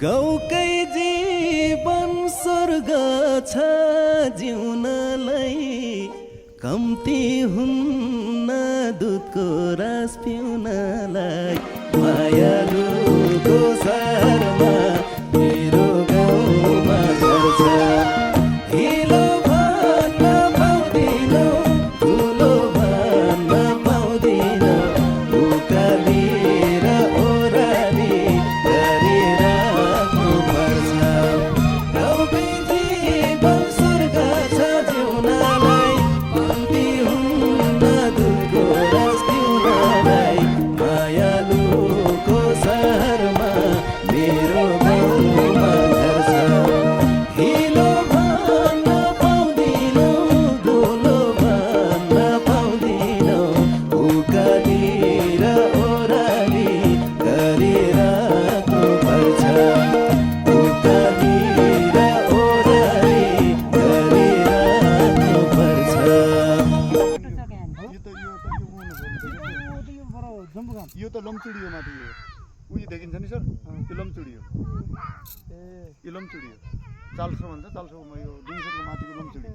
गाउँकै जीवन स्वर्ग छ जिउनलाई कम्ती हुन्न दुधको रस पिउनलाई मायालुको सहरमा मेरो गाउँमा घर छ हिलो भन्न पाउँदिनौ ठुलो भन्न पाउँदिनौ उकाली र ओराली गरिराख्नु पर्छ गाउँकै जीवन स्वर्ग छ जिउनलाई कम्ती हुन्न दुधको रस पिउनलाई मायालुको सहरमा मेरो गाउँमा घर छ हिलो भन्न पाउँदिनौ धुलो भन्न पाउँदिनौ उकाली र ओराली गरिराख्नु पर्छ उकाली र ओराली गरिराख्नु पर्छ यो त लमचुडी हो माथि यो उयो देखिन्छ नि सर यो लमचुडी हो यो लमचुडी हो चाल्सो भन्छ चाल्सोमा यो 200 को माथिको लमचुडी